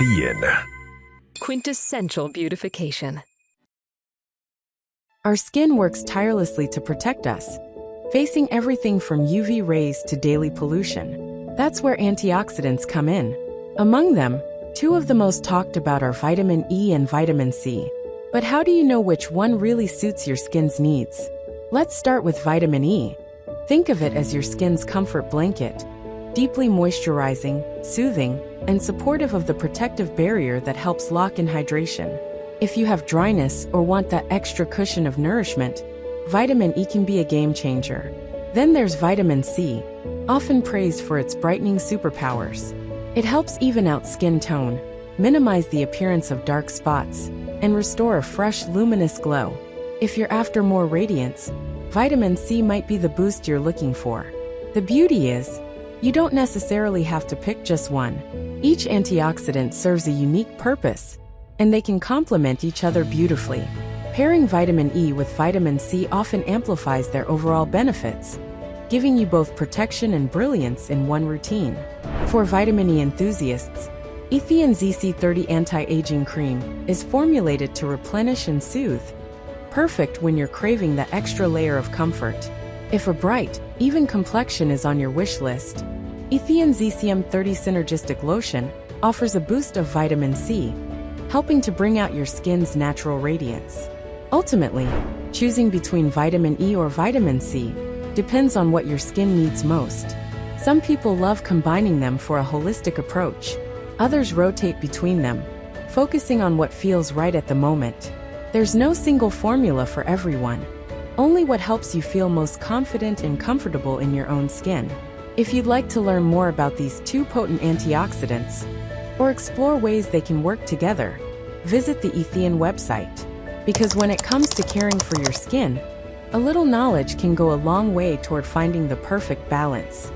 AETHEION. Quintessential beautification. Our skin works tirelessly to protect us, facing everything from UV rays to daily pollution. That's where antioxidants come in. Among them, two of the most talked about are vitamin E and vitamin C. But how do you know which one really suits your skin's needs? Let's start with vitamin E. Think of it as your skin's comfort blanket, deeply moisturizing, soothing, and supportive of the protective barrier that helps lock in hydration. If you have dryness or want that extra cushion of nourishment, vitamin E can be a game changer. Then there's vitamin C, often praised for its brightening superpowers. It helps even out skin tone, minimize the appearance of dark spots, and restore a fresh, luminous glow. If you're after more radiance, vitamin C might be the boost you're looking for. The beauty is, you don't necessarily have to pick just one. Each antioxidant serves a unique purpose, and they can complement each other beautifully. Pairing vitamin E with vitamin C often amplifies their overall benefits, giving you both protection and brilliance in one routine. For vitamin E enthusiasts, AETHEION ZC30 Anti-Aging Cream is formulated to replenish and soothe, perfect when you're craving that extra layer of comfort. If a bright, even complexion is on your wish list, AETHEION ZCM30 Synergistic Lotion offers a boost of vitamin C, helping to bring out your skin's natural radiance. Ultimately, choosing between vitamin E or vitamin C depends on what your skin needs most. Some people love combining them for a holistic approach. Others rotate between them, focusing on what feels right at the moment. There's no single formula for everyone, only what helps you feel most confident and comfortable in your own skin. If you'd like to learn more about these two potent antioxidants, or explore ways they can work together, visit the AETHEION website. Because when it comes to caring for your skin, a little knowledge can go a long way toward finding the perfect balance.